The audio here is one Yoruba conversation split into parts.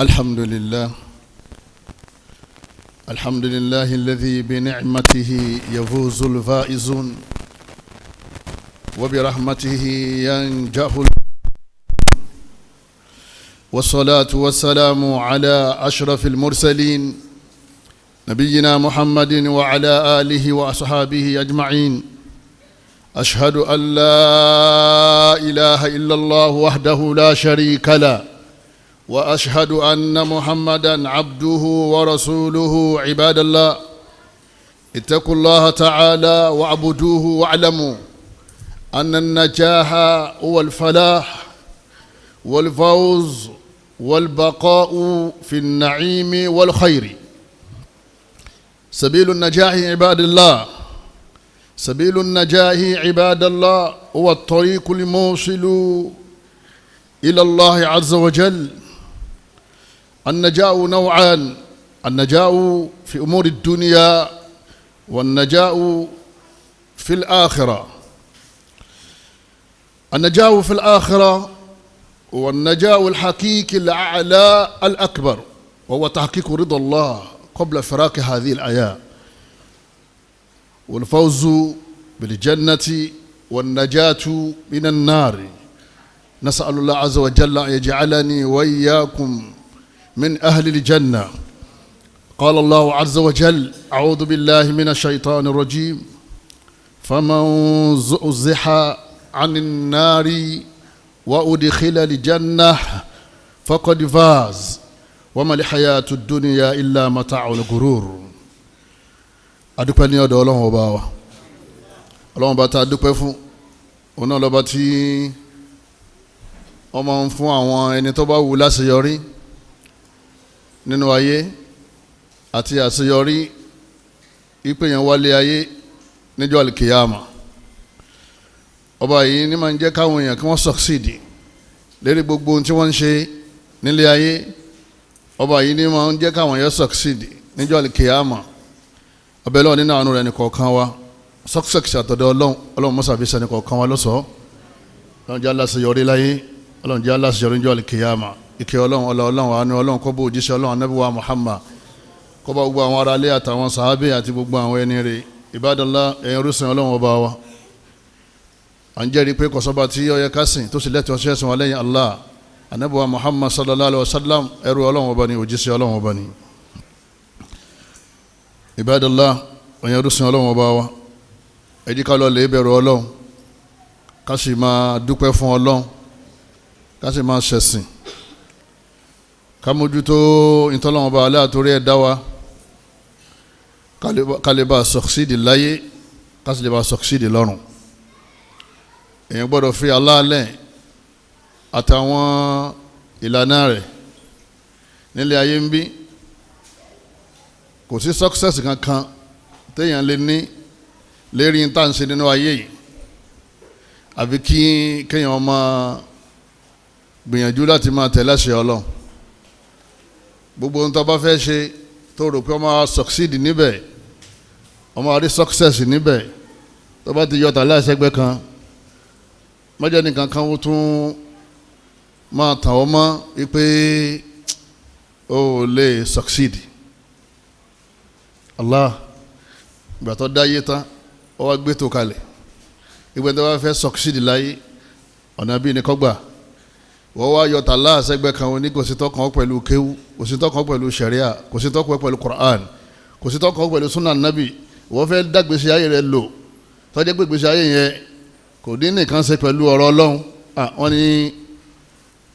الحمد لله الحمد لله الذي بنعمته يفوز الفائزون وبرحمته ينجح. والصلاة والسلام على أشرف المرسلين نبينا محمد وعلى آله وأصحابه أجمعين. أشهد أن لا إله إلا الله وحده لا شريك له وأشهد أن محمدا عبده ورسوله. عباد الله اتقوا الله تعالى واعبدوه واعلموا أن النجاح هو الفلاح والفوز والبقاء في النعيم والخير. سبيل النجاح عباد الله، سبيل النجاح عباد الله هو الطريق الموصل إلى الله عز وجل. النجاة نوعان: النجاة في أمور الدنيا والنجاة في الآخرة. النجاة في الآخرة هو النجاة الحقيقي الأعلى الأكبر، وهو تحقيق رضا الله قبل فراق هذه الحياة، والفوز بالجنة والنجاة من النار. نسأل الله عز وجل أن يجعلني وإياكم من أهل الجنة. قال الله عز وجل: أعوذ بالله من الشيطان الرجيم، فمن زحزح عن النار وأدخل الجنة فقد فاز وما الحياة الدنيا إلا متاع الغرور. adúpẹ́ ní ọ̀dọ̀ Ọlọ́run ọba wa. Ọlọ́run ọba tá a dúpẹ́ fún òun náà lọ́ba tí ó máa ń fún àwọn ẹni tó bá wù láṣeyọrí nínú ayé àti àṣeyọrí ìpèyàn wálé ayé níjọ́ àlìkìyàmà. ọba yìí ní máa ń jẹ́ káwọn èèyàn kí wọ́n succeed lérí gbogbo ohun tí wọ́n ń ṣe nílé ayé. ọba yìí ní máa ń jẹ́ káwọn èèyàn succeed níjọ́ àlìkìyàmà. ọbẹ̀ lọ́wọ́ nínú àánú rẹ̀ ní kọ̀ọ̀kan wa success àtọ̀dọ̀ Ọlọ́run mọ́sá fi sẹ́ni kọ̀ọ̀kan wa lọ́sọ̀ọ́. Ọlọ́run jẹ́ aláṣeyọrí láyé, Ọlọ́run jẹ́ aláṣeyọrí níjọ́ àlìkìyàmà. ìkẹ́ Ọlọ́run àánú Ọlọ́run kó bá òjíṣẹ́ Ọlọ́run Ànábì wa Muhammad, kó bá gbogbo àwọn aráalé àtàwọn sàhábé àti gbogbo àwọn ẹni rẹ̀. Ibadallah, ẹ̀yin orísun Ọlọ́run ọba wa, à ń jẹ́rìí pé kò sọ́ba tí ó yẹ ká sìn tó sì lẹ́tọ̀ọ́ sí ẹ̀sìn wa lẹ́yìn Allah. Ànábì wa Muhammad sallallahu alayhi wa sallam ẹrú Ọlọ́run ọba ni, òjíṣẹ́ Ọlọ́run ọba ni. Ibadallah, ẹ̀yin orísun Ọlọ́run ọba wa, ẹ jẹ́ ká lọ lè bẹ̀rù Ọlọ́run, ká sì máa dúpẹ́ fún Ọlọ́run, ká sì máa ṣẹ̀sìn, ká mójútó ìtọ́lọ́wọ́n bá aláàtórí ẹ̀dá wa, ká lè bá succeed láyé, ká sì lè bá succeed lọ́run. èèyàn gbọ́dọ̀ fi Allah lẹ̀ àtàwọn ìlànà rẹ̀ nílé ayé ń bí. kò sí success kankan téèyàn lè ní lérí ń tàn sí nínú ayé yìí àbí kéèyàn máa gbìyànjú láti máa tẹ̀lé àṣẹ Ọlọ́run. gbogbo ohun tó bá fẹ́ ṣe tó rò pé ó máa succeed níbẹ̀, ó máa rí success níbẹ̀, tó bá ti yọ tà láìsẹ́gbẹ́ kan, mọ́jọ́ nìkan kan ó tún máa tàn ọ́ mọ́ wípé ó lè succeed. Allah ìgbà tó dáyé tán ó wá gbé tó kalẹ̀, ìgbà tó bá fẹ́ succeed láyé ọ̀nà bíi ní kọ́gbà. wọ́n wá yọ tàlá àṣẹgbẹ́ kan ní kò sí tọ́kàn pẹ̀lú kéwú, kò sí tọ́kàn pẹ̀lú ṣẹ̀ríà, kò sí tọ́kàn pẹ̀lú Qur'an, kò sí tọ́kàn pẹ̀lú sunnah nabi. wọ́n fẹ́ dágbèsè ayé rẹ̀ lò tọ́jú pé gbèsè ayé yẹn kò dín nìkan ṣe pẹ̀lú ọ̀rọ̀ Ọlọ́run. wọ́n ní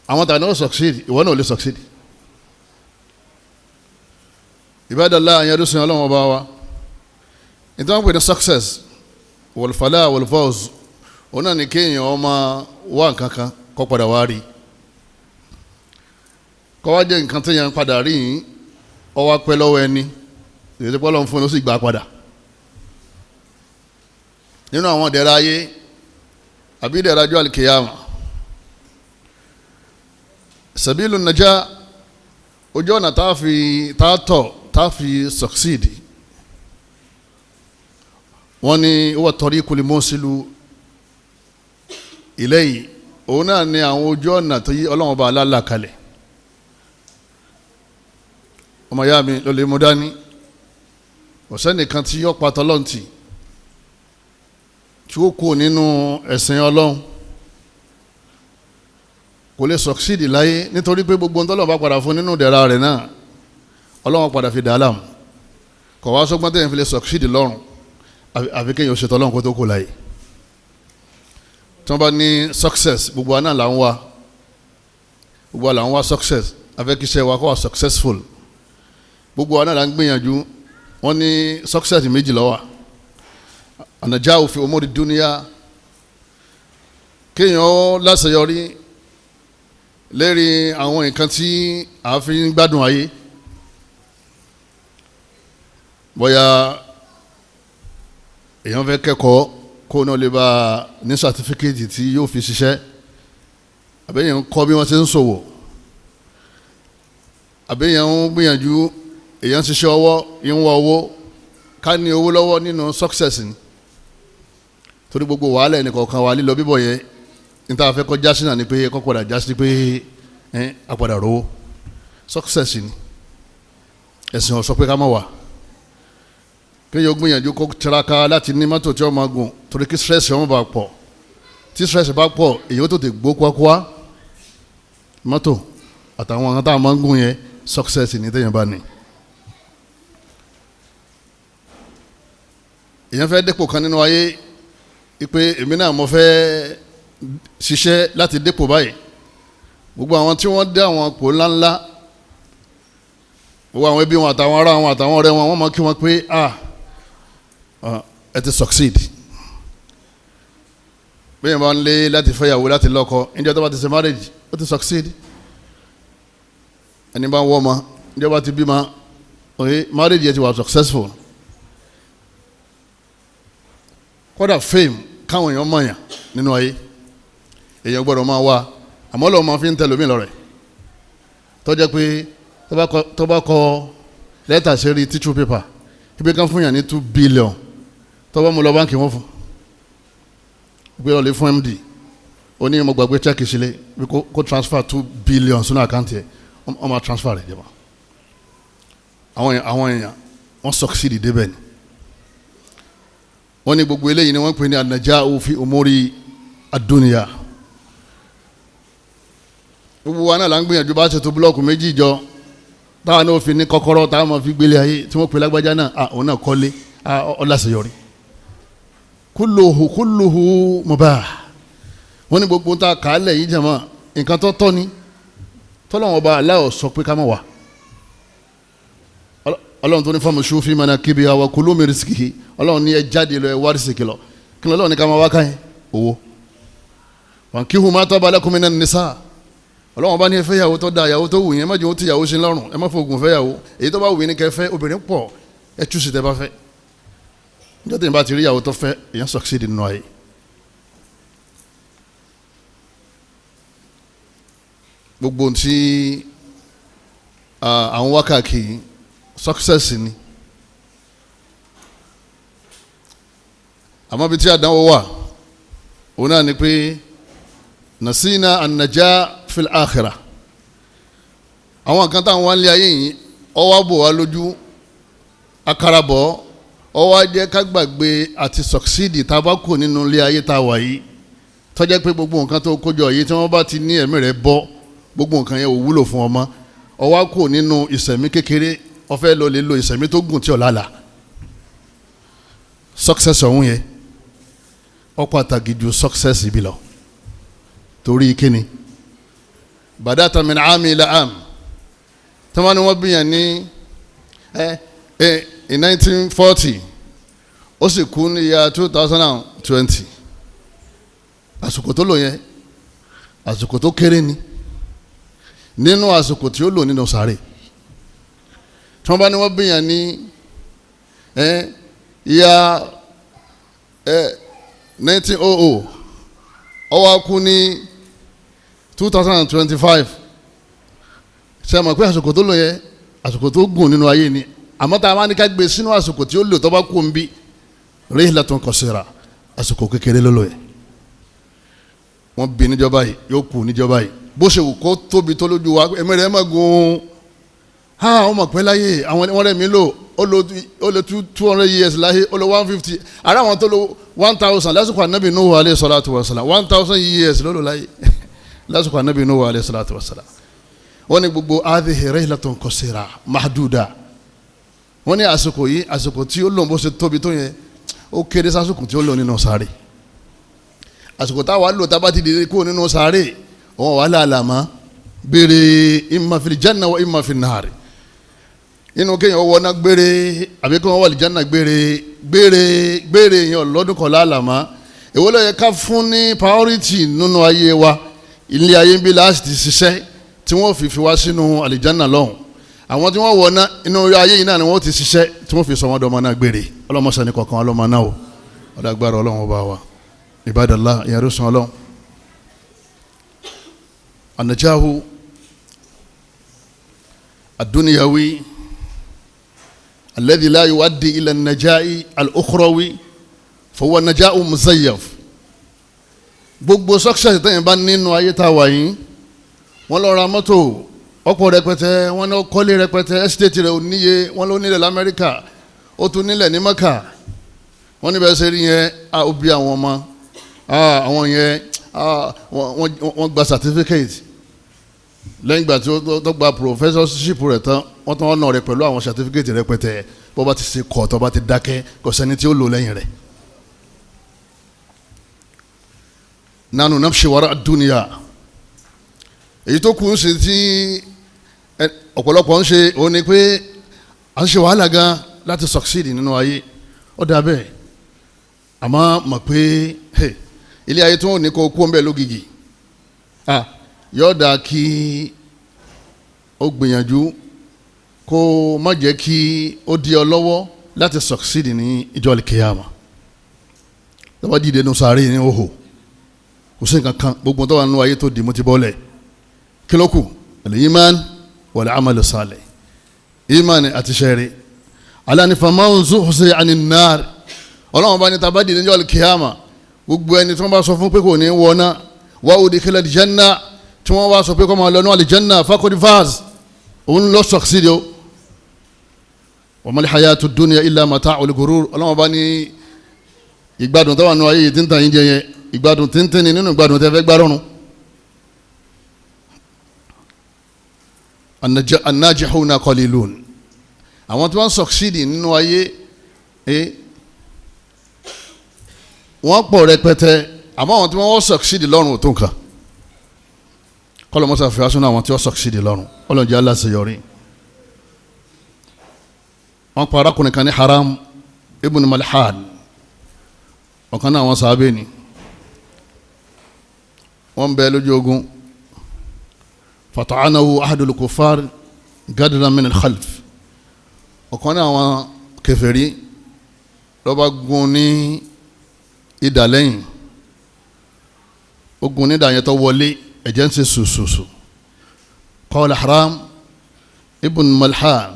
àwọn tàbí ó succeed, ìwọ náà ò lè succeed. Ibadallah, àyàn ẹ̀dùsùn Ọlọ́run ọba wa, ìtàn pè ní success wal falah wal fawz òun náà ní kéèyàn ọmọ wá nǹkan kan kó padà wá rí, kọ́ wá jẹ́ nǹkan téèyàn padà rí yìí ó wá pẹ́ lọ́wọ́ ẹni, ìrètí pé Ọlọ́run fún un ó sì gbà padà. nínú àwọn ìdẹ̀ra ayé àbí ìdẹ̀ra ọjọ́ àlìkìyàmà, sabilu najah, ojú ọ̀nà tá a fi succeed. wọ́n ní huwa tariqul musilu ilayhi òun náà ni àwọn ojú ọ̀nà tó yí Ọlọ́run bá aláàlá kalẹ̀ ọmọ ìyá mi ló lè mú dání ọ̀sẹ́nìkan tí yóò pa tọ́lọ́ǹtì tí ó kú nínú ẹ̀sìn ọlọ́run kò lè succeed láyé nítorí pé gbogbo ntọ́lọ́run bá padà fún nínú ìdẹ̀ra rẹ̀ náà ọlọ́run padà fi dà á láàmú kò wá sọ́gbọ́n tẹ̀yìn fi lè succeed lọ́run àfi kéèyàn ṣètò ọlọ́run kó tó kú láyé tí wọ́n bá ní success gbogbo wa náà là ń wá gbogbo wa là ń wá success afẹ́kíṣẹ́ wa kó wà successful gbogbo wa náà là ń gbìyànjú wọ́n ní success méjì ló wà ànàjáwò fi umuri dúníyà kéèyàn láṣeyọrí lérí àwọn nǹkan tí a fi ń gbádùn ayé bóyá èèyàn fẹ́ kẹ́kọ̀ọ́ kó náà lè bá ní sàtífíkẹ́tì tí yóò fi ṣiṣẹ́ àbẹ́yẹn ń kọ́ bí wọ́n ṣe ń ṣòwò àbẹ́yẹn ń gbìyànjú èèyàn ń ṣiṣẹ́ ọwọ́ yín wá owó ká ní owó lọ́wọ́ nínú success ni torí gbogbo wàhálà ẹnì kọ̀ọ̀kan wà lílọ bíbọ̀ yẹn níta fẹ́ kọ́ jásí náà ni pé kọ́ padà jásí pé àpàdà rówó success ni ẹ̀sìn ọ̀sọ́ pé ká má wà kéèyàn gbìyànjú kó tiraka láti ní mọ́tò tí wọ́n máa gùn torí kí stress wọn bá pọ̀ tí stress bá pọ̀ èyí tó ti gbó kwakwa mọ́tò àtàwọn àwọn táwọn máa ń gùn yẹn success ní téèyàn bá ní. èèyàn fẹ́ dépò kan nínú ayé ipe èmi náà mo fẹ́ ṣiṣẹ́ láti dépò báyìí gbogbo àwọn tí wọ́n dé àwọn pò ńláńlá gbogbo àwọn ẹbí wọn àtàwọn ará wọn àtàwọn ọ̀rẹ́ wọn wọ́n máa kí wọn pé ẹ ti succeed bẹ́ẹ̀ bá ń lé láti fẹ́yàwó láti lọ́kọ níjọ́ tó bá ti ṣe marriage ó ti succeed ẹni bá ń wọ́ ọmọ níjọ́ bá ti bímọ marriage yẹn ti wà successful kódà fame káwọn èèyàn mọ̀yàn nínú ayé èèyàn gbọ́dọ̀ máa wá àmọ́ lọ́wọ́ máa fi ń tẹ̀lé omi lọ́rẹ̀ tó jẹ́ pé tó bá kọ lẹ́tà sérí tissue paper ibi kan fún yàn ní 2 billion tó bá mú lọ báńkì wọn fún gbé ọ̀lẹ́ fún MD ó ní mo gbàgbé check sílẹ̀ bí kò transfer 2 billion sínú àkáǹtì ẹ̀ wọ́n máa transfer rẹ̀ jẹba àwọn èèyàn wọ́n succeed débẹ̀ ni wọ́n ní gbogbo eléyìí ni wọ́n pè ní an-najā'u fi umuri ad-dunya gbogbo wa náà là ń gbìyànjú bá ṣètò búlọ́ọ̀kù méjì jọ táwọn náà fi ní kọ́kọ́rọ́ táwọn máa fi gbélé ayé tí wọ́n pè lágbájá náà òun náà kọ́lé ọláseyọrí kulluhu mubah wọ́n ní gbogbo tá a kà á lẹ̀ yìí jẹ̀mọ́ nǹkan tó tọ́ ni tọ́lọ́wọ́n ọba aláwọ̀ sọ pé ká má wà ọlọ́run tó ní famshu fi manakibiha wa kulu min rizqihi ọlọ́run ní ẹ jáde lọ ẹ wá rìsìkì lọ kí lọ́lọ́run ní ká máa wá káyẹn owó wankihu ma taba lakum minan nisa ọlọ́run bá ní ẹ fẹ́ yàwó tó da yàwó tó wù yẹn má jẹ́ ó ti yàwó sí lọ́rùn ẹ má fògùn fẹ́ yàwó èyí tó bá wù yín ní kẹ́ fẹ́ obìnrin pọ̀ ẹ tú sí tẹ́ bá fẹ́ níjọ́ tẹ̀yìn bá ti rí yàwó tó fẹ́ èèyàn succeed nínú ayé. gbogbo tí àwọn wákàkì success ni àmọ́ bí tí àdánwò wà òun náà ni pé nasina an-najah fil akhirah àwọn kan táwọn wá ń lé ayé yìí ọwọ́ bò wá lójú akarabọ̀ ọwọ́ jẹ́ ká gbàgbé àti succeed tabako nínú ilé ayé tá a wà yìí tó jẹ́ pé gbogbo nǹkan tó kójọ yìí tí wọ́n bá ti ní ẹ̀mí rẹ̀ bọ́ gbogbo nǹkan yẹn ò wúlò fún ọmọ ọwọ́ kò nínú ìsẹ̀mí kékeré ó fẹ́ lọ lè lo ìsẹ̀mí tó gùn tí ò lálàá success ọ̀hún yẹn ó pàtàkì ju success ibi lọ torí kíni badata min aami ila aam tọ́mọ́ ni wọ́n bíyàn ní in 1940 ó sì kú ní ya 2020 àsìkò tó lò yẹn àsìkò tó kéré ni nínú àsìkò tí ó lò nínú sàárè tọ́mọ́ ni wọ́n bíyàn ní ya 1900 ó wá kú ní 2025 ṣe mọ̀ pé àsìkò tó lò yẹ àsìkò tó gùn nínú ayé ni àmọ́ tá a máa ní ká gbé sínú àsìkò tí ó lò tó bá kú ń bí rihlatun qasira àsìkò kékeré ló lò yẹ wọ́n bí níjọba yìí yóò kú níjọba yìí bó ṣe wù kó tóbi tó lójú wa ẹ̀mí rẹ̀ má gùn wọ́n mọ̀ pé láyé àwọn wọ́n rẹ̀ mí lò ó lo 200 years láyé ó lo 150 ara àwọn tó lo 1000 lásìkò ànábì Nuhu alayhi salatu wa salam 1000 years ló lò láyé lásìkò ànábì Nuhu alayhi salatu wa salam. wọ́n ní gbogbo hadhihi rihlatun qasira mahduda wọ́n ní àsìkò yìí àsìkò tí ó lò bó ṣe tóbi tó yẹn ó kéré sásìkò tí ó lò nínú sáré àsìkò táwa lò tá bá ti dìde kúrò nínú sáré wọn wà láàlámà béèrè imma fil janna wa imma fin nar inú kéèyàn wọ ná gbére àbí kí wọ́n wà lí janna gbére yẹn lọ́dún kan láàlámà èwo ló yẹ ká fún ní priority nínú ayé wa ilé ayé ń bí láti ti ṣiṣẹ́ tí wọ́n fi wá sínú àlìjánà lọ́hùn àwọn tí wọ́n wọ̀ ná inú ayé yìí náà ni wọ́n ti ṣiṣẹ́ tí wọ́n fi sọ wọ́n dọ́mọ náà gbére ọlọ́mọṣẹ́ ní kọ̀ọ̀kan ọlọ́mọ náà o ọ̀dàgbára ọlọ́run ọba wa ibadallah ìyàrá sùn ọlọ́run anajahu aduniyawi alladhi la yuwaddi ila an-najai al-ukhrawi fahuwa naja'u muzayyaf gbogbo success tẹ́yìn bá nínú ayé tá a wà yìí wọ́n lọ ra mọ́tò ọ̀pọ̀ rẹpẹtẹ wọ́n lọ kọ́lé rẹpẹtẹ estate rẹ̀ ò níye wọ́n ló nílẹ̀ lamẹ́ríkà ó tún nílẹ̀ ní maka wọ́n níbẹ̀ ṣe rí yẹn ó bí àwọn ọmọ àwọn yẹn wọ́n gba certificate lẹ́yìn ìgbà tí ó gba professorship rẹ̀ tán wọ́n tán ọ̀nà rẹ̀ pẹ̀lú àwọn certificate rẹpẹtẹ bó bá ti ṣe kọ̀ tó bá ti dákẹ́ kò sẹ́ni tí ó lò lẹ́yìn rẹ̀. nanu namshi wara dunya èyí tó kù ń ṣe tí ọ̀pọ̀lọpọ̀ ń ṣe òun ni pé à ń ṣe wàhálà gan láti succeed nínú ayé ó dà bẹ́ẹ̀ àmọ́ mọ̀ pé ilé ayé tó ń ní kó kú ń bẹ̀ lógìgì yóò dáa kí ó gbìyànjú kó má jẹ́ kí ó di ọ lọ́wọ́ láti succeed ní ìjọ al-Qiyamah lọ́wọ́ dìde nù sàárè ní òhò kò sí nǹkan kan gbogbo tó wà nínú ayé tó di mo ti bọ́lẹ̀ kí ló kù al-iman wal-amal salih iman àti sẹ́rẹ̀ alani faman zuhziha anin nar ọlọ́run bá ní tabá dìde níjọ́ al-Qiyamah gbogbo ẹni tí wọ́n bá sọ fún pé kò ní wọná wa udkhila al-janna tí wọ́n wá sọ pé kó máa lọ ní al-janna faqad faz òun lọ succeed o wa mal hayatu dunya illa mata'ul ghurur ọlọ́run bá ní ìgbádùn tó wà nínú ayé yìí tí ń tàn yín jẹ yẹn ìgbádùn tíntín ni nínú ìgbádùn tẹ́ fẹ́ gbárùn. an-najihuna qalilun àwọn tí wọ́n succeed nínú ayé wọ́n pọ̀ rẹpẹtẹ àmọ́ àwọn tí wọ́n succeed lọ́rùn ò tó nǹkan kọ́lọ̀ mọ́sá fi asúnà àwọn tí wọ́n succeed lọ́rùn ọlọ́njẹ́ aláṣeyọrí. wọ́n pa arákùnrin kan ní Haram ibn Malhan ọ̀kan náà àwọn sàábé ni wọ́n bẹ lójú ogun fata'anahu ahadul kufar gadran min al-khalf ọ̀kan náà àwọn kèfèrí ló bá gún ní idà lẹ́yìn ogun ní idà yẹn tó wọlé ẹ̀jẹ̀ ń ṣe sùsùsù qala Haram ibn Malhan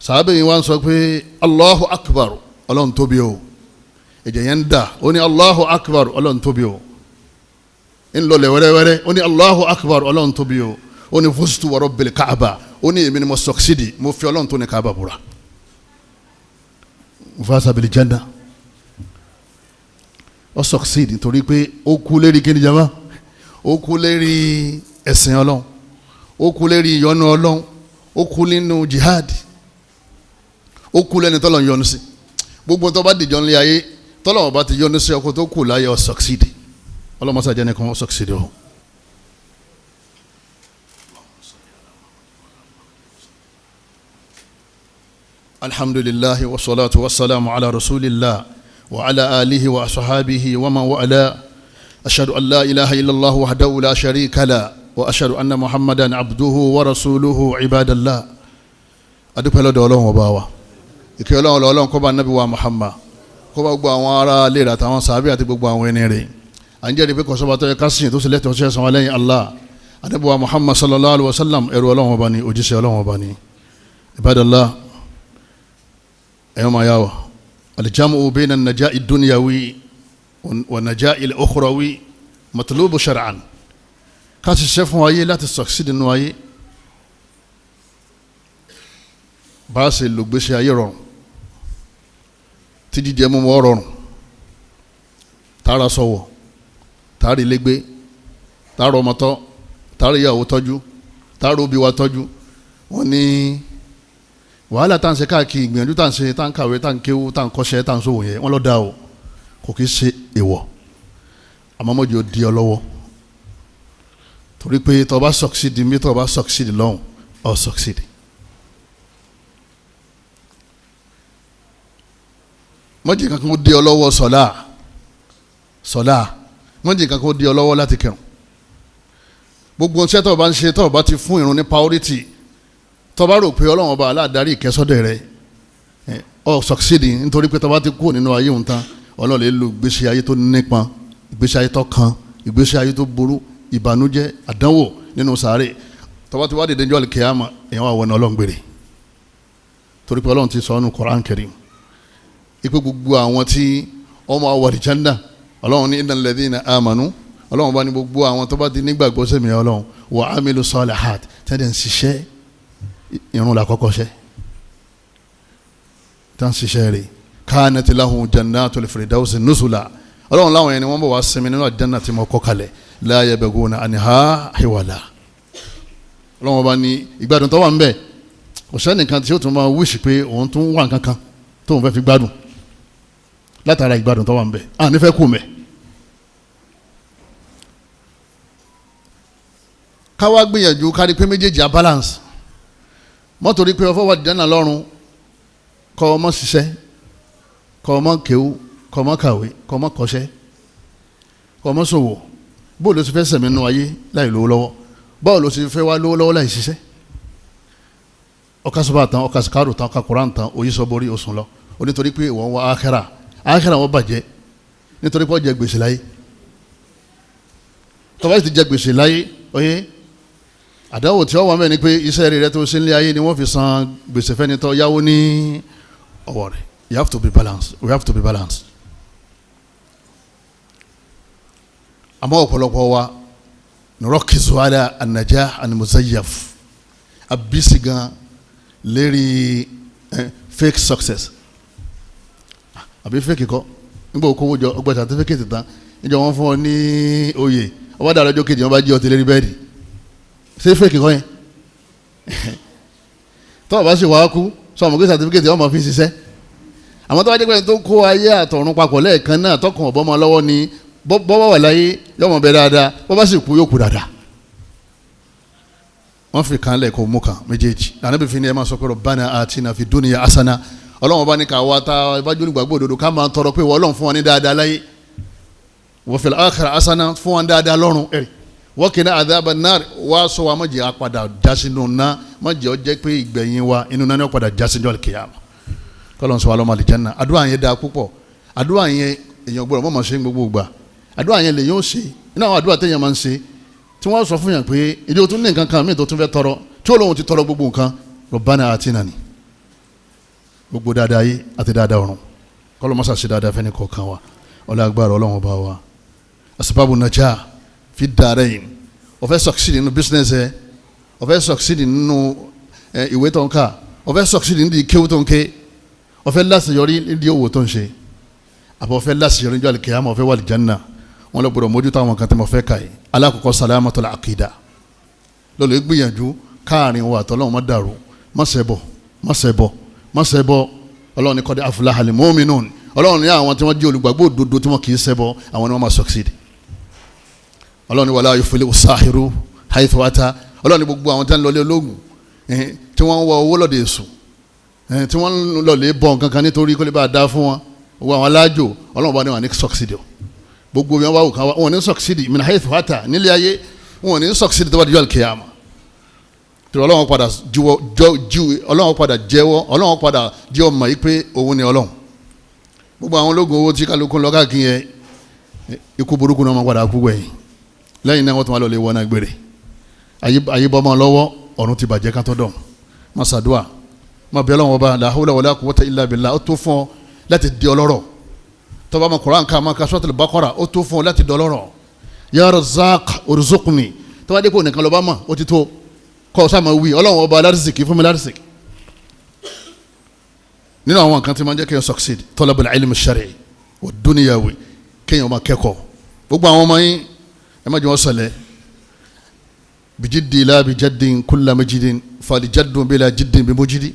sàábé yìí wọ́n sọ pé Allahu akbar ọlọ́run tóbi o ẹ̀jẹ̀ yẹn ń dà ó ní Allahu akbar ọlọ́run tóbi o ń lọlẹ̀ wẹ́rẹ́wẹ́rẹ́ ó ní Allahu akbar ọlọ́run tóbi o ó ní fustu wa rabbil Kaaba ó ní èmi ni mo succeed mo fi ọlọ́run tó ní Kaaba búra mo fà sábìlì janna ó succeed nítorí pé ó kú lérí kíni jama ó kú lérí ẹ̀sìn ọlọ́run ó kú lérí ìyọ́nú ọlọ́run ó kú nínú jihad ó kú lẹ́ni tọ́lọ̀ ń yọ́nú sí gbogbo tó bá dìjọ́ ńlẹ̀ ayé tọ́lọ̀ bá ti yọ́nú sí ọkọ̀ tó kù láyé ó succeed ọlọ́mọsá jẹ́ nìkan ó succeed o. alhamdulillahi wa salatu wa salamu ala rasulillah wa ala alihi wa ashabihi wa man wa'ala ashhadu an la ilaha illallah wahdahu la sharika la wa ashhadu anna muhammadan abduhu wa rasuluhu ibadallah adúpẹ́ lọ́dọ̀ Ọlọ́run ọba wa ìkẹ́ Ọlọ́run kó bá nábì wa Muhammad kó bá gbogbo àwọn ará ilé rẹ̀ àtàwọn sàábì àti gbogbo àwọn ẹni rẹ̀ à ń jẹ́rìí pé kò sọ́ba tó yẹ ká sìn tó sì lẹ́tọ̀ọ́ sí ẹ̀san wa lẹ́yìn Allah nábì wa Muhammad sallallahu alayhi wa sallam ẹrú Ọlọ́run ọba ni òjíṣẹ́ Ọlọ́run ọba ni ibadallah ẹ̀yọ́ máa yá wa al-jam'u bayna an-naja'i ad-dunyawi wa an-naja'i al-ukhrawi matlubu shar'an ká sì ṣiṣẹ́ fún ayé láti succeed nínú ayé bá a ṣe lò gbèsè ayé rọrùn tí jíjẹ mímu rọrùn tààrà sọ̀wọ̀ tààrà ilégbé tààrà ọmọtọ́ tààrà ìyàwó tọ́jú tààrà òbí wa tọ́jú. wọ́n ní wàhálà tá à ń ṣe káàkiri ìgbìyànjú tá à ń ṣe tá à ń kàwé tá à ń kéwú tá à ń kọ́ṣẹ́ tá à ń sòwò yẹn wọ́n lọ́ da o kò kí ṣe èèwọ̀ àmọ́ mọ́jú ó di ọ lọ́wọ́ torí pé tó bá succeed mi tó bá succeed lọ́hùn ọ̀ succeed. mọ́jì kankan ó di ọ lọ́wọ́ sọ́lá mọ́jì kankan ó di ọ lọ́wọ́ láti kẹrùn gbogbo ṣẹ́ tó bá ń ṣe tó bá ti fún ìrun ní priority tó bá rò pé ọlọ́run ọba aláàdárí ìkẹsọ́dẹ̀ rẹ ọ̀ succeed nítorí pé tó bá ti kú nínú ayé òun tán ọlọ́run lè lo ìgbésí ayé tó nípọn ìgbésí ayé tó kan ìgbésí ayé tó burú ìbànújẹ́ àdánwò nínú sàárè tó bá ti wá dìde níjọ́ àlùkìyámà èèyàn wà wọnà ọlọ́run gbére torí pé ọlọ́run ti sọ ọ́nù Qur'an Karim ipe gbogbo àwọn tí ọmọ àwọ̀rì jannah ọlọ́run ní innal ladhina amanu ọlọ́run bá ní gbogbo àwọn tó bá ti nígbàgbọ́ sẹ́mi ọlọ́run wa amilu salihat tẹ́lẹ̀ ń ṣiṣẹ́ irun làkọ́kọ́ ṣẹ́ tá ń ṣiṣẹ́ rẹ̀ kanat lahum jannatul firdausi nuzula ọlọ́run láwọn yẹn ni wọ́n bọ̀ wá sinmi nínú àjẹ́nà tí mo kọ́ kalẹ̀ la yabghuna anha hiwala ọlọ́run bá ní ìgbádùn tó wà ń bẹ̀ kò sẹ́nìkan tí ó tún máa wíṣì pé òun tún wà nǹkan kan tóun fẹ́ fi gbádùn látara ìgbádùn tó wà ń bẹ̀ à nífẹ̀ẹ́ kù mẹ́. káwá gbìyànjú kárí pé méjèèjì á balance mọ́tòrí pé ọfọ́ wà dìdánà lọ́rùn kọ́ ọmọ ṣiṣẹ́ kọ́ ọmọ kéwú kọ́ ọmọ kàwé kọ́ ọmọ kọ́ṣẹ́ kọ́ ọmọ ṣòwò bóòlù ló ti fẹ́ sẹ̀mí nínú ayé láì lówó lọ́wọ́ bóòlù ló ti fẹ́ wá lówó lọ́wọ́ láì ṣiṣẹ́ ọkà sọ́bà tán ọkà sìkárù tán ọkà kùrán tán òyì sọ borí oṣù lọ onítorí pé wọ́n wá ákhírà wọ́n bàjẹ́ nítorí pé wọ́n jẹ gbèsè láyé tọ́ba ti jẹ gbèsè láyé oyè àdáwò tí ó wà mẹ́rin pé iṣẹ́ rẹ̀ tó ṣe ń lé ayé ni wọ́n fi san gbèsè fẹ́ni tó yáwó ní ọwọ́ rẹ̀ you have to be balanced we have to be balanced. àmọ́ ọ̀pọ̀lọpọ̀ wa nurakizu ala an-najah al-muzayyaf abisi gan lérí fake success àbí fake kọ́ nígbà okòwò jọ ọgbà certificate tán níjọ wọn fún ọ ní oyè ọba dàrọ ọjọ́ kejì wọn bá jí ọtí lérí bẹ́ẹ̀dì ṣé fake kọ́ yẹn tọ́wọ́ bá ṣe wàá kú sọ àmọ́ pé certificate ọmọ fi ń ṣiṣẹ́ àmọ́ tó bá jẹ́ pé tó kó ayé àtọ̀run papọ̀ lẹ́ẹ̀kan náà tọkàn ọ̀bọ ọmọ lọ́wọ́ ni bọ́bá wà láyé yọmọ bẹ dáadáa bọ́bá sì kú yóò kú dáadáa wọ́n fi kan lẹ́ẹ̀kọ́ mú kan méjèèjì Ànábì fi ní ẹ máa sọ pé Rabbana atina fi dunya hasana ọlọ́run bá ní ká wá tá ìbájú nígbàgbọ́ òdodo ká máa tọrọ pé ọlọ́run fún wa ní dáadáa láyé wa fil akhirati hasana fún wa ní dáadáa lọ́run ẹ̀rì wa qina adhaban nar wá sọ wa mọ̀jẹ̀ apàdà jásínú ná mọ̀jẹ̀ ọ jẹ́ pé ìgbẹ̀yìn wa inú náà ní ọ̀padà jásínú al-qiyama kọ́lọ́n sọ wa lọ́mọ àlìjánná àdúrà yẹn dáa púpọ̀ àdúrà yẹn èèyàn gbọ́dọ̀ mọ̀ ṣe gbogbo gbà àdúrà yẹn lè yóò ṣe iná àwọn àdúrà téèyàn máa ń ṣe tí wọ́n sọ fún yàn pé ìdí o tún ní nǹkan kan míì tó tún fẹ́ tọrọ tí Ọlọ́run ti tọrọ gbogbo nǹkan Rabbana atina ni gbogbo dáadáa yìí àti dáadáa ọ̀run kọ́lọ́ mọ́sá ṣe dáadáa fẹ́ni kọ̀ọ̀kan wa ọlá agbára Ọlọ́run bá wa asbabu najah fi darain ó fẹ́ succeed nínú business ẹ ó fẹ́ succeed nínú ìwé tó ń kà ó fẹ́ succeed nínú ìkéwú tó ń ké ó fẹ́ láṣeyọrí nídìí owó tó ń ṣe àbọ̀ ó fẹ́ láṣeyọrí níjọ́ àlùkìyámà ó fẹ́ wà lìjánná wọn lọ gbọ́dọ̀ mójútó àwọn kan tí mo fẹ́ kà yìí alákọ̀ọ́kọ́ salamatul aqida lọ́lọ́ gbìyànjú káàrin wa àtọ́lọ́run má dàrú má ṣẹbọ ọlọ́run ní qad aflahal mu'minun ọlọ́run ní àwọn tí wọ́n jẹ́ olùgbàgbọ́ òdodo tí wọ́n kì í ṣẹbọ àwọn ni wọ́n máa succeed ọlọ́run ní wala yuflihu sahiru haythu ata ọlọ́run ní gbogbo àwọn tí wọ́n lọlé ológun tí wọ́n ń wọ owó lọ́dẹ èṣù tí wọ́n lọlé bọ̀ nǹkan kan nítorí kó lè bá a dá fún wọn gbogbo àwọn alájò ọlọ́run bá ní wọn ní succeed gbogbo wọn wá òkan wọn ní succeed min haythu ata nílé ayé wọn ní succeed tó bá dijọ́ al-qiyama tí ọlọ́run padà ọlọ́run padà jẹ́wọ́ ọlọ́run padà jẹ́ ọmọ yìí pé òun ni ọlọ́run gbogbo àwọn ológun owó tí kálukú lọ káàkiri yẹn ikú burúkú náà wọn padà kú wẹ̀yìn lẹ́yìn náà wọ́n tún wá lọ lè wọ́n náà gbére ayé bọ́mọ lọ́wọ́ ọ̀run ti bàjẹ́ ká tó dọ̀ má ṣàdúà má bẹ ọlọ́run ọba la hawla wala quwwata illa billah ó tó fún ọ láti di ọlọ́rọ̀ tó bá ma Qur'an ká ma ka Suratul Baqara ó tó fún ọ láti di ọlọ́rọ̀ ya Razzaq urzuqni tó bá dé kó nìkan lọ bá mọ̀ ó ti tó kọ́ sáma wí ọlọ́run ọba alárìsìkì fún mi lárìsìkì nínú àwọn nǹkan tí máa ń jẹ́ kéèyàn succeed talabul ilmi shar'i wa dunyawi kéèyàn máa kẹ́kọ̀ọ́ gbogbo àwọn ọmọ yín ẹ má jẹ́ wọ́n sọlẹ̀ bijiddi la bijaddin kulla majidin falijaddun bila jiddin bimujidi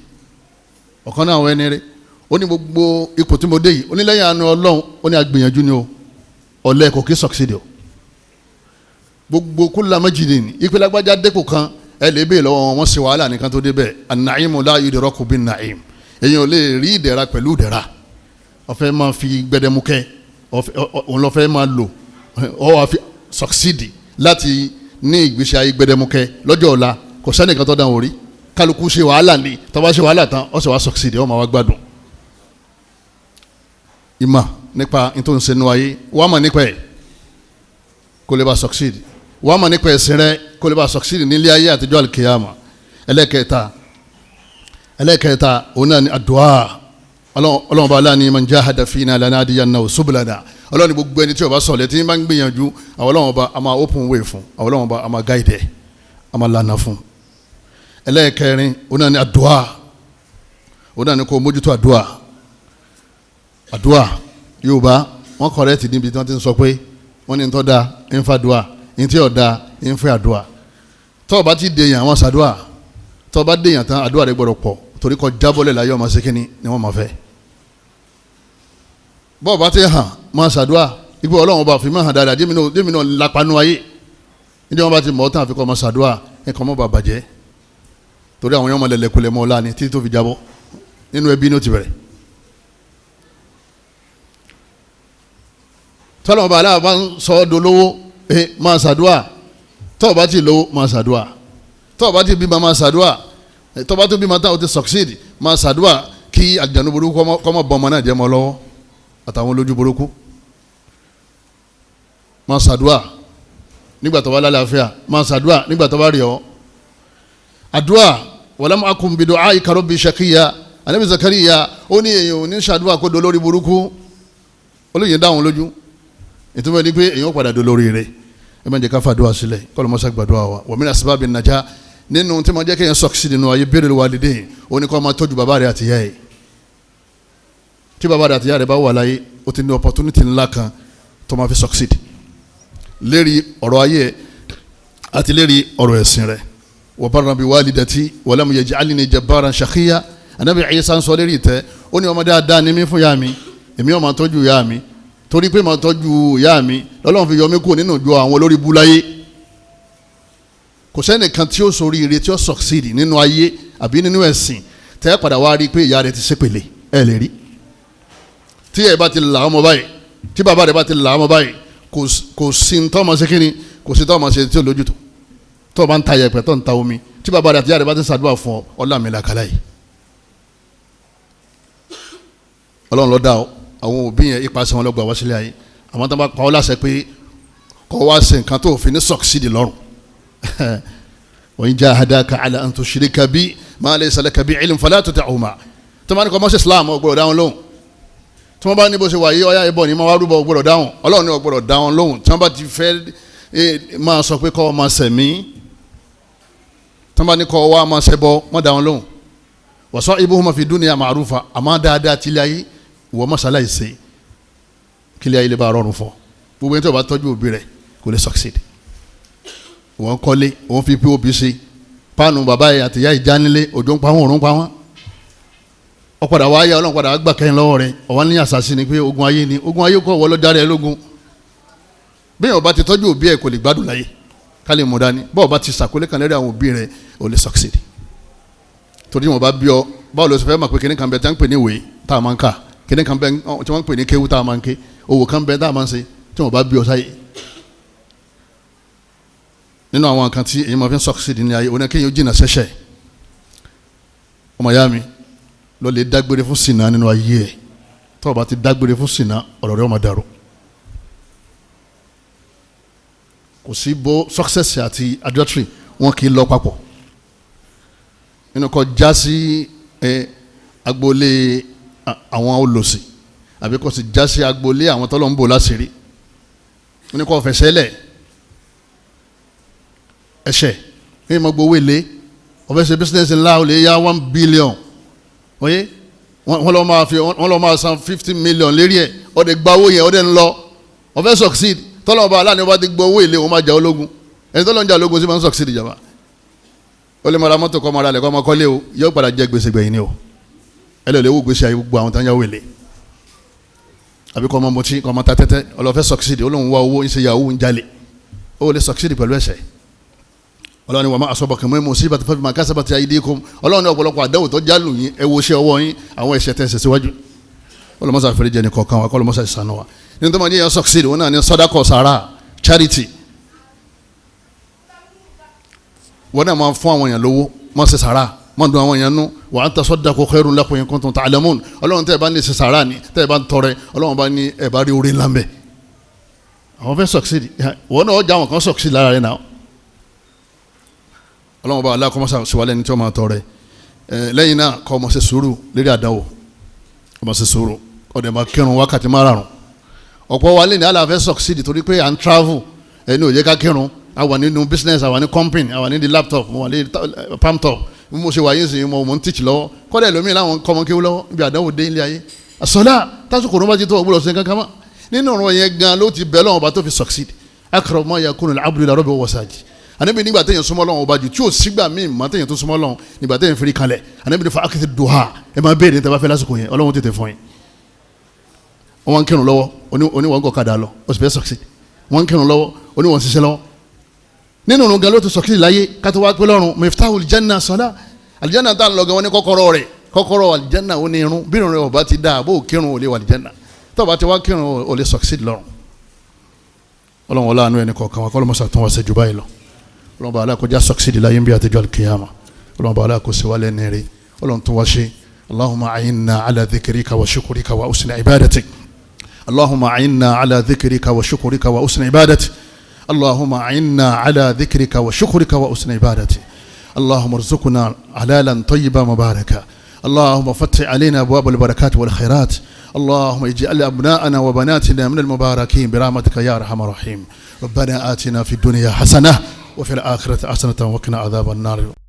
ọ̀kan náà àwọn ẹni rẹ̀ ó ní gbogbo ipò tí mo dé yìí ó ní lẹ́yìn àánú Ọlọ́run ó ní agbìyànjú ni o ọ̀lẹ kò kí succeed o gbogbo kulla majidin ìpele agbájá dépò kan ẹ lè bèè lọ́wọ́ wọn ṣe wàhálà nìkan tó débẹ̀ an-na'imu la yudraku bin-na'im èyàn ò lè rí ìdẹ̀ra pẹ̀lú ìdẹ̀ra ọ̀fẹ́ máa fi gbẹdẹmukẹ́ òun lọ́fẹ́ máa lò ọ wà fi succeed láti ní ìgbésí ayé gbẹdẹmukẹ́ lọ́jọ́ ọ̀la kò sẹ́nìkan tó dáhùn orí kálukú ṣe wàhálà ní tó bá ṣe wàhálà tán ó sì wá succeed ó máa wá gbádùn ìmọ̀ nípa nítorí sẹ́nu ayé wàá mọ̀ nípa ẹ̀ kó lè bá succeed wàá mọ̀ nípa ẹ̀sìn rẹ kó lè bá succeed nílé ayé àtijọ́ àlùkìyàmà ẹlẹ́kẹta òun náà ni àdúà ọlọ́run bá aláàní man jahada fina lanahdiyannahu subulana ọlọ́run ní gbogbo ẹni tí ó bá sọ̀lẹ̀ tí ń bá ń gbìyànjú àwọn ọlọ́run bá a máa open way fún àwọn ọlọ́run bá a máa guide a máa lànà fún ẹlẹ́kẹrin òun náà ni àdúà òun náà ni kò mójútó àdúà Yorùbá wọn correct níbi tí wọ́n ti ń sọ pé wọ́n ní ń tọ́ da ń fa àdúà ń tí ò da ń fẹ́ àdúà tó bá ti dèèyàn àwọn sàdúà tó bá dèèyàn tán àdúà rẹ̀ gbọ́dọ̀ pọ̀ torí kọ jábọ́lẹ̀ láyé ọmọ sékíní ni wọ́n máa fẹ́ bọ́ọ̀ bá ti hàn máa ṣàdúà ipò ọlọ́run bá fi máa hàn dáadáa démi náà lápánú ayé níbi wọn bá ti mọ̀ ọ́ tán àfikọ́ máa ṣàdúà nǹkan mọ́ bá bàjẹ́ torí àwọn yọmọ lẹ̀lẹ̀kulẹ̀ mọ́ ọ̀la ni títí tó fi jábọ́ nínú ẹbí ní ó ti bẹ̀rẹ̀ tọ́lọ́mọ bá aláàbá ń sọ ọ́ dolówó máa ṣàdúà tọ́ọ̀ bá ti lówó máa ṣàdúà tọ́ọ̀ bá ti bímọ máa ṣàdúà tọ́ba tó bí ma tán o ti succeed máa ṣàdúrà kí àjànú burúkú kọ́mọ bọ́mọ náà jẹ́ mọ́ lọ́wọ́ àtàwọn olójú burúkú máa ṣàdúrà nígbà tó bá lálàáfíà máa ṣàdúrà nígbà tó bá rí ọ. àdúrà walam akun bi du'aika rabbi shaqiya Ànábì Zakariya ó ní èèyàn ò ní ṣàdúrà kó dolórí burúkú olóyè dáhùn lójú ìtumọ̀ ní pé èèyàn ó padà dolórí rẹ̀ ẹ má jẹ́ ká fàdúrà sílẹ̀ kọ́lọ́ mọ́sá gbàdúrà wa min asbabin najah nínú tí ma jẹ́ kéèyàn succeed nínú ayé birrul walidayn ó ní kó máa tọ́jú bàbá rẹ̀ àti ìyá ẹ̀ tí bàbá rẹ̀ àti ìyá rẹ̀ bá wà láyé ó ti ní opportunity ńlá kan tó máa fi succeed lérí ọ̀rọ̀ ayé ẹ̀ àti lérí ọ̀rọ̀ ẹ̀sìn rẹ̀ wa barran bi walidati wa lam yaj'alni jabbaran shaqiyya Ànábì Ìsá ń sọ lérí ìtẹ́ ó ní ọmọ dáadáa ní mí fún ìyá mi èmi ó máa tọ́jú ìyá mi torí pé máa tọ́jú ìyá mi lọ́lọ́run fi yọ mí kúrò nínú ìjọ àwọn olórí bú láyé kò sẹ́nìkan tí ó sori ire tí ó succeed nínú ayé àbí nínú ẹ̀sìn tẹ́ ẹ padà wá rí i pé ìyá rẹ̀ ti ṣépèlè ẹ lè rí tí ẹ bá ti là ọmọ báyìí tí bàbá rẹ̀ bá ti là ọmọ báyìí kò sí ní tọ́mọ ṣe kíni kò sí tọ́mọ ṣe tí ó lójútó tó bá ń ta yẹ̀pẹ̀ tó ń ta omi tí bàbá rẹ̀ àti ìyá rẹ̀ bá ti ṣàdúrà fún ọ ọlámìlà kálá yìí ọlọ́run ló dá àwọn òbí yẹn ipasẹ̀ wọn ló gbà wá sílé ayé àwọn tó bá pa ọ́ láṣẹ pé kọ́ wá ṣe nǹkan tó fi ní succeed lọ́rùn wa in jahadaka ala an tushrika bi ma laysa laka bi ilm fala tuti'huma tó máa ní kọ́ mọ́sí islam ọgbọ̀rọ̀ dáhùn lóhùn tí wọ́n bá ní bó ṣe wà yí ọyá ìbọn ní ma wá rúbọ ọgbọ̀rọ̀ dáhùn ọlọ́run ní ọgbọ̀rọ̀ dáhùn lóhùn tí wọ́n bá ti fẹ́ máa sọ pé kọ́ máa sẹ̀mí tí wọ́n bá ní kọ́ wá máa ṣẹbọ mọ́ dáhùn lóhùn wa sahibuhuma fi dunya ma'rufa àmọ́ dáadáa tilẹ̀ ayé ìwọ mọ́sálá ìṣe kílẹ̀ ayé lè bá rọrùn fọ gbogbo ẹni tó bá tọ́jú òbí rẹ̀ kò lè succeed wọ́n kọ́lé wọ́n fi pop ṣe páànù bàbá yìí àtìyá ìjánilé òjò ń pa wọ́n òrùn pa wọ́n ọ̀padà wáyé ọlọ́run padà gbà kẹ́yìn lọ́wọ́ rẹ̀ ọ̀wọ́n ní àṣàṣì ni pé ogun ayé ni ogun ayé kọ́ wọ́n lọ dárí ẹ lógun bí ọba ti tọ́jú òbí ẹ̀ kò lè gbádùn láyé ká lè mú dání bọ́ọ̀ bá ti sàkólé kan lẹ́rìí àwọn òbí rẹ̀ ò lè succeed torí wọn bá bí ọ báwo ló ṣe fẹ́ mọ̀ pé kíní kan bẹ tí wọ́n ń pè ní ìwé tá a máa ń kà kíní kan bẹ tí wọ́n ń pè ní kéwú tá a máa ń ké òwò kan bẹ tá a máa ń ṣe tí wọ́n bá bí ọ sáyé nínú àwọn nǹkan tí èyí máa fi ń succeed ní ayé oníkéyìn ó jìnnà sẹ́sẹ̀ ọmọ ìyá mi ló lè dágbére fún ṣìnà nínú ayé ẹ̀ tó o bá ti dágbére fún ṣìnà ọ̀rọ̀ rẹ̀ ó máa dàrú kò sí bó success àti adultery wọn kì í lọ papọ̀ nínú kó já sí agboolé àwọn olòṣì àbí kó sì já sí agboolé àwọn tọ́lọ́ ń bò láṣìírí nínú kó fẹsẹ̀ lẹ̀ ẹ̀ṣẹ̀ ní ìmọ̀ gbowó èlé ọ̀fẹ́ ṣe business ńlá ó lè yá 1 billion oye wọ́n lọ́ máa san 50 million lérí ẹ̀ ọ̀dẹ̀ gba owó yẹn ọ̀dẹ̀ ń lọ ọ̀fẹ́ succeed tọ́lọ́mọba aláàánú bá ti gbọ́ owó èlé wọn máa jà ológun ẹni tọ́lọ́ ń jà ológun sí máa ń succeed ìjàmbá ó lè mara mọ́tò kọ́ mara lẹ̀ kọ́ ọmọ kọ́lé o yóò padà jẹ́ gbèsè gbẹ̀yìn ni o ẹ lè wò gbèsè ayé gbogbo àwọn tó ń yáwó èlé àbí kọ́ ọmọ mọtí kọ́ ọmọ ta tẹ́tẹ́ ọlọ́fẹ́ succeed olóhùn wá owó ń ṣe yahoo ń jalè ó lè succeed pẹ̀lú ẹ̀ṣẹ̀ ọlọ́run wa ma asabakum min musibati fabima kasabat aydikum ọlọ́run ní ọ̀pọ̀lọpọ̀ àdáwò tó jálù yín ẹ wo iṣẹ́ ọwọ́ yín àwọn ẹ̀ṣẹ̀ tẹ̀ ṣẹ̀ síwájú ọlọ́mọṣà fèrè jẹ́ nìkan kan wa ọlọ́mọṣà ìsànú wa nínú tó máa ní yẹn succeed wọn náà ní sadaqa sàrà charity wọn náà máa fún àwọn èèyàn lówó máa ṣe sàrà máa dùn àwọn èèyàn nú wa an tasaddaqu khairun lakum in kuntum ta'lamun ọlọ́run tẹ́ ẹ bá ní ṣe sàrà ni tẹ́ ẹ bá ń tọrẹ ọlọ́run bá ní ẹ bá rí orí ńlá mbẹ àwọn fẹ́ succeed wọn náà já àwọn kan succeed lára rẹ náà ọlọ́run bá aláàkọ́mọ́sá ṣèwálẹ̀ ní tí wọ́n máa tọrẹ lẹ́yìn náà kọ́ ọmọ ṣe sùúrù lérí àdáwò ọmọ ṣe sùúrù ọdẹ máa kírun wákàtí márùn ọ̀pọ̀ wa lè ní aláàfẹ́ succeed torí pé à ń travel ẹni ò yẹ ká kírun a wà nínú business a wà ní company a wà ní di laptop mo wà ní palm top mo ṣe wà yín sí mo ń teach lọ́wọ́ kọ́dẹ̀ lómi láwọn kọ́ ọmọ kéwú lọ́wọ́ ibi àdáwò dé ilé ayé àsọlá tásùkò ló bá ti tó ọgbọ́dọ̀ ṣe kankan mọ́ nínú ọ̀rọ̀ yẹn gan ló ti bẹ̀ lọ́wọ́ bá tó fi succeed aqrabu ma yakunu al-abdu ila rabbihi wa huwa sajid anabi nígbà téèyàn súnmọ́ Ọlọ́run ọba jù tí ò sígbà míì mọ́ téèyàn tó súnmọ́ Ọlọ́run nígbà téèyàn firi kalẹ̀ anabi ní fa akitì duha ẹ máa béèrè níta bá fẹ́ lásìkò yẹn Ọlọ́run tètè fún yín. wọ́n ń kírun lọ́wọ́ oníwọ̀n kọ̀ kadà lọ ó sì fẹ́ sọ̀ksì wọ́n ń kírun lọ́wọ́ oníwọ̀n ṣiṣẹ́ lọ́wọ́ nínú òun gan ló ti sọ̀ksì láyé kátó wá pé lọ́run miftahul janna sọ́lá aljanna tá lọ gan wọn ní kọ́kọ́rọ́ rẹ̀ kọ́kọ́rọ́ aljanna ó ní irun bí irun rẹ̀ ọba ti dáa bó kírun ò lè wà aljanna tó bá ti wá kírun ò lè sọ̀ksì lọ́run Ọlọ́run wọlé àánú ẹni kọ̀ọ̀kan wa kọ́lọ́mọ́sà tún wá ṣe jù báyìí lọ Ọlọ́run bá ala kó já succeed láyé ń bí àtijọ́ al-qiyama Ọlọ́run bá ala kó ṣe wálé nìire Ọlọ́run tún wá ṣe Allahumma a'inna ala dhikrika wa shukrika wa husni ibadatik Allahumma a'inna ala dhikrika wa shukrika wa husni ibadatik Allahumma a'inna ala dhikrika wa shukrika wa husni ibadatik Allahumma arzuqna halalan tayyiban mubaraka اللهم فتح علينا أبواب البركات والخيرات اللهم اجعل أبناءنا وبناتنا من المباركين برحمتك يا أرحم الراحمين ربنا آتنا في الدنيا حسنة وفي الآخرة حسنة وقنا عذاب النار